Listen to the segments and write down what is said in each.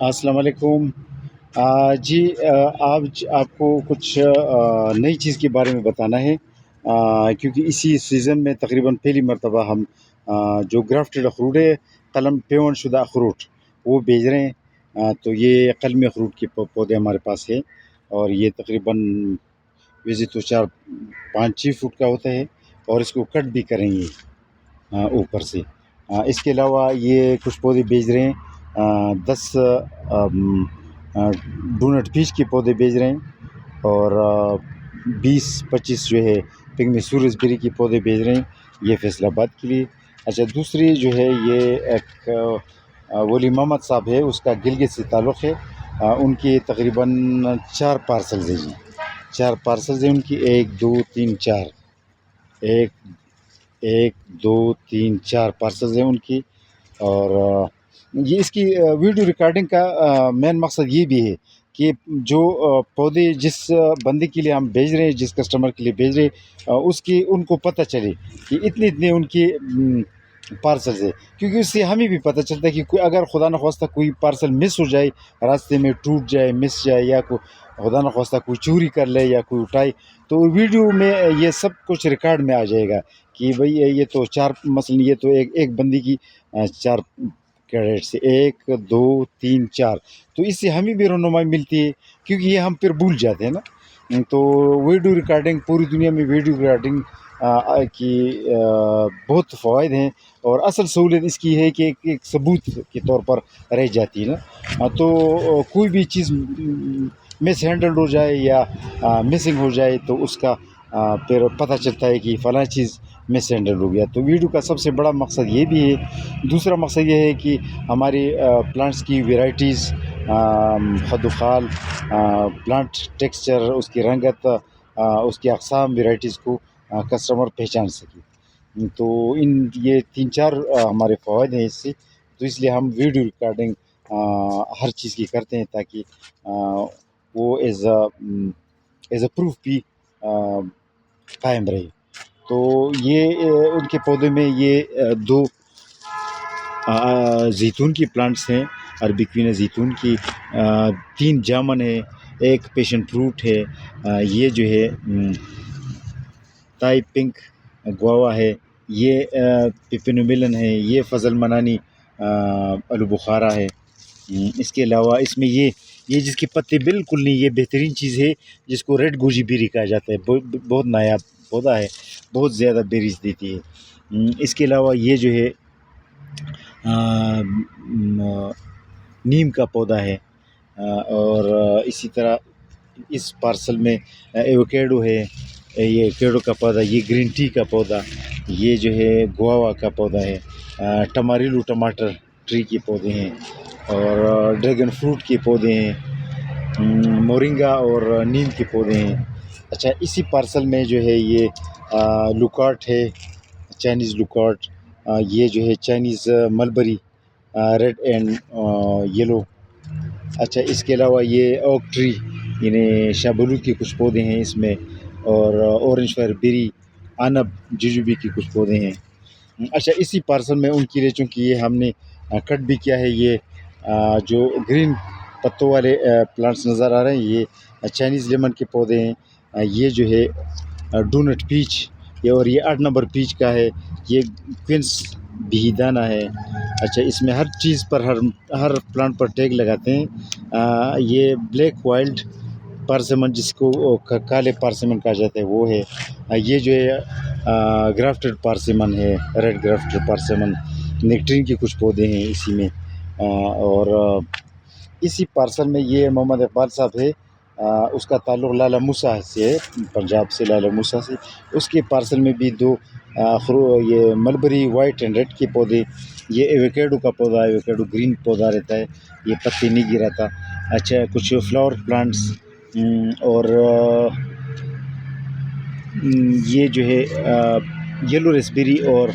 السلام علیکم۔ جی، آج آپ کو کچھ نئی چیز کے بارے میں بتانا ہے، کیونکہ اسی سیزن میں تقریباً پہلی مرتبہ ہم جو گرافٹڈ اخروٹ ہے، قلم پیوند شدہ اخروٹ وہ بیچ رہے ہیں۔ تو یہ قلمی اخروٹ کے پودے ہمارے پاس ہے، اور یہ تقریباً ویسے تو 4-5-6 فٹ کا ہوتا ہے، اور اس کو کٹ بھی کریں گے اوپر سے۔ اس کے علاوہ یہ کچھ پودے بیچ رہے ہیں، 10 ڈونٹ پیچ کے پودے بیچ رہے ہیں، اور 20-25 جو ہے پنگمی سورج بیری کے پودے بیچ رہے ہیں، یہ فیصل آباد کے لیے۔ اچھا، دوسری جو ہے یہ ایک ولی محمد صاحب ہے، اس کا گلگت سے تعلق ہے۔ ان کی تقریباً 4 پارسلز ہیں جی، 4 پارسلز ہیں ان کی، 1 2 3 4، 1 2 3 4 پارسلز ہیں ان کی۔ اور یہ اس کی ویڈیو ریکارڈنگ کا مین مقصد یہ بھی ہے کہ جو پودے جس بندے کے لیے ہم بھیج رہے ہیں، جس کسٹمر کے لیے بھیج رہے ہیں، اس کی ان کو پتہ چلے کہ اتنے ان کی پارسلز ہے، کیونکہ اس سے ہمیں بھی پتہ چلتا ہے کہ کوئی اگر خدا نخواستہ کوئی پارسل مس ہو جائے، راستے میں ٹوٹ جائے، مس جائے، یا کوئی خدا نخواستہ کوئی چوری کر لے یا کوئی اٹھائے، تو ویڈیو میں یہ سب کچھ ریکارڈ میں آ جائے گا کہ بھئی یہ تو 4، مثلاً یہ تو ایک بندی کی 4 کیڈٹ سے، 1 2 3 4، تو اس سے ہمیں بھی رہنمائی ملتی ہے، کیونکہ یہ ہم پھر بھول جاتے ہیں نا۔ تو ویڈیو ریکارڈنگ، پوری دنیا میں ویڈیو ریکارڈنگ کی بہت فوائد ہیں، اور اصل سہولت اس کی ہے کہ ایک ثبوت کے طور پر رہ جاتی ہے نا۔ تو کوئی بھی چیز مس ہینڈلڈ ہو جائے یا مسنگ ہو جائے، تو اس کا پھر پتہ چلتا ہے کہ فلاں چیز مس ہینڈل ہو گیا۔ تو ویڈیو کا سب سے بڑا مقصد یہ بھی ہے۔ دوسرا مقصد یہ ہے کہ ہماری پلانٹس کی ویرائٹیز، خد و خال، پلانٹ ٹیکسچر، اس کی رنگت، اس کی اقسام، ویرائٹیز کو کسٹمر پہچان سکے۔ تو یہ 3-4 ہمارے فوائد ہیں اس سے، تو اس لیے ہم ویڈیو ریکارڈنگ ہر چیز کی کرتے ہیں، تاکہ وہ ایز اے پروف بھی قائم رہے۔ تو یہ ان کے پودے میں یہ 2 زیتون کی پلانٹس ہیں، عربی کوئین زیتون کی، 3 جامن ہے، 1 پیشن فروٹ ہے، یہ جو ہے تائی پنک گواوا ہے، یہ پیپینو ملن ہے، یہ فضل منانی آلو بخارا ہے۔ اس کے علاوہ اس میں یہ جس کے پتے بالکل نہیں، یہ بہترین چیز ہے جس کو ریڈ گوجی بیری کہا جاتا ہے، بہت نایاب پودا ہے، بہت زیادہ بیریز دیتی ہے۔ اس کے علاوہ یہ جو ہے نیم کا پودا ہے، اور اسی طرح اس پارسل میں ایوکیڈو ہے، یہ ایوکیڈو کا پودا، یہ گرین ٹی کا پودا، یہ جو ہے گواوا کا پودا ہے، ٹماریلو ٹماٹر ٹری کے پودے ہیں، اور ڈریگن فروٹ کے پودے ہیں، مورنگا اور نیم کے پودے ہیں۔ اچھا، اسی پارسل میں جو ہے یہ لوکارٹ ہے، چائنیز لوکارٹ، یہ جو ہے Chinese mulberry, red and yellow. اچھا، اس کے علاوہ یہ اوک ٹری، یعنی شابلو کے کچھ پودے ہیں اس میں، اور اورنج فائر بیری، عنب، ججوبی کے کچھ پودے ہیں۔ اچھا، اسی پارسل میں ان کے لیے، چونکہ یہ ہم نے کٹ بھی کیا ہے، یہ جو گرین پتوں والے پلانٹس نظر آ رہے ہیں، یہ چائنیز لیمن کے پودے ہیں، یہ جو ہے ڈونٹ پیچ، اور یہ 8 نمبر پیچ کا ہے، یہ کوئنس بھی دانہ ہے۔ اچھا، اس میں ہر چیز پر، ہر پلانٹ پر ٹیگ لگاتے ہیں۔ یہ بلیک وائلڈ پارسیمن، جس کو کالے پارسیمن کہا جاتا ہے، وہ ہے۔ یہ جو ہے گرافٹڈ پارسیمن ہے، ریڈ گرافٹڈ پارسیمن، نیکٹرین کے کچھ پودے ہیں اسی میں۔ اور اسی پارسل میں یہ محمد اقبال صاحب ہے، اس کا تعلق لالا موسیٰ سے ہے، پنجاب سے، لالا موسیٰ سے۔ اس کے پارسل میں بھی 2 یہ ملبری وائٹ اینڈ ریڈ کے پودے، یہ ایوکیڈو کا پودا، ایوکیڈو گرین پودا رہتا ہے، یہ پتے نہیں گراتا۔ اچھا، کچھ فلاور پلانٹس، اور یہ جو ہے یلو ریسبیری اور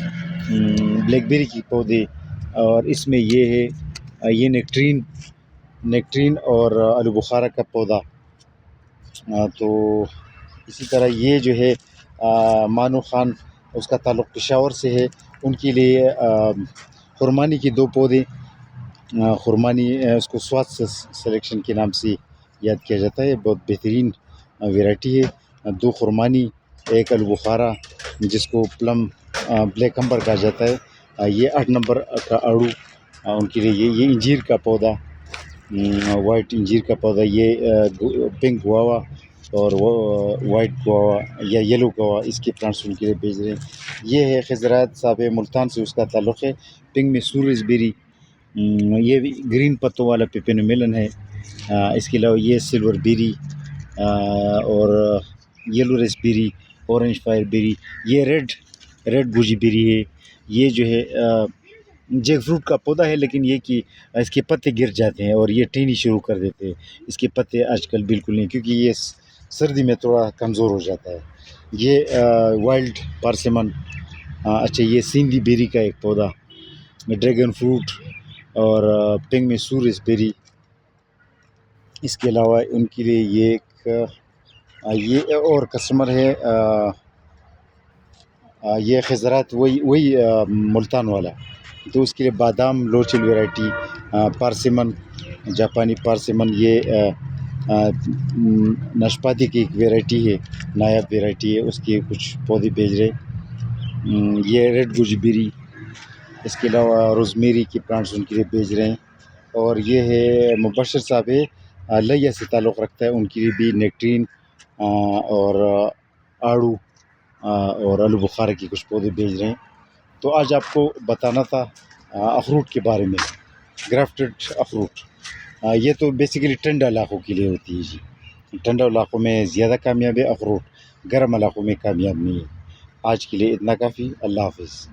بلیک بیری کی پودے، اور اس میں یہ ہے یہ نیکٹرین اور آلو بخارا کا پودا۔ تو اسی طرح یہ جو ہے مانو خان، اس کا تعلق پشاور سے ہے، ان کے لیے خرمانی کے 2 پودے، خرمانی اس کو سوات سلیکشن کے نام سے یاد کیا جاتا ہے. بہت بہترین ویرائٹی ہے. 2 خرمانی، 1 آلو بخارا جس کو پلم بلیک امبر کہا جاتا ہے. یہ 8 نمبر کا آڑو ان کے لیے. یہ انجیر کا پودا، وائٹ انجیر کا پودا. یہ پنک گواوا اور وائٹ گواوا یا یلو گواوا، اس کے پلانٹس ان کے لیے بھیج رہے ہیں. یہ ہے خضرات صاحب ملتان سے اس کا تعلق ہے. پنک میں سورج بیری، یہ بھی گرین پتوں والا پیپینو میلن ہے. اس کے علاوہ یہ سلور بیری اور یلو ریس بیری، اورنج فائر بیری. یہ ریڈ گوجی بیری ہے. یہ جو ہے جیک فروٹ کا پودا ہے، لیکن یہ کہ اس کے پتے گر جاتے ہیں اور یہ ٹینی شروع کر دیتے ہیں. اس کے پتے آج کل بالکل نہیں، کیونکہ یہ سردی میں تھوڑا کمزور ہو جاتا ہے. یہ وائلڈ پارسیمن. اچھا، یہ سیندی بیری کا ایک پودا. ڈریگن فروٹ اور پنگ میں سورس بیری. اس کے علاوہ ان کے لیے یہ اور کسٹمر ہے. یہ خضرات وہی ملتان والا، تو اس کے لیے بادام لوچل ویرائٹی، پارسیمن، جاپانی پارسیمن. یہ ناشپاتی کی ایک ویرائٹی ہے، نایاب ویرائٹی ہے. اس کے کچھ پودے بھیج رہے. یہ ریڈ گوجی بیری. اس کے علاوہ روزمیری کے پلانٹس ان کے لیے بھیج رہے ہیں. اور یہ ہے مبشر صاحب ہے، لیا سے تعلق رکھتا ہے. ان کے لیے بھی نیکٹرین اور آڑو اور آلو بخارا کی کچھ پودے بھیج رہے ہیں. تو آج آپ کو بتانا تھا اخروٹ کے بارے میں، گرافٹڈ اخروٹ. یہ تو بیسیکلی ٹھنڈا علاقوں کے لیے ہوتی ہے جی. ٹھنڈا علاقوں میں زیادہ کامیاب ہے اخروٹ، گرم علاقوں میں کامیاب نہیں ہے. آج کے لیے اتنا کافی. اللہ حافظ.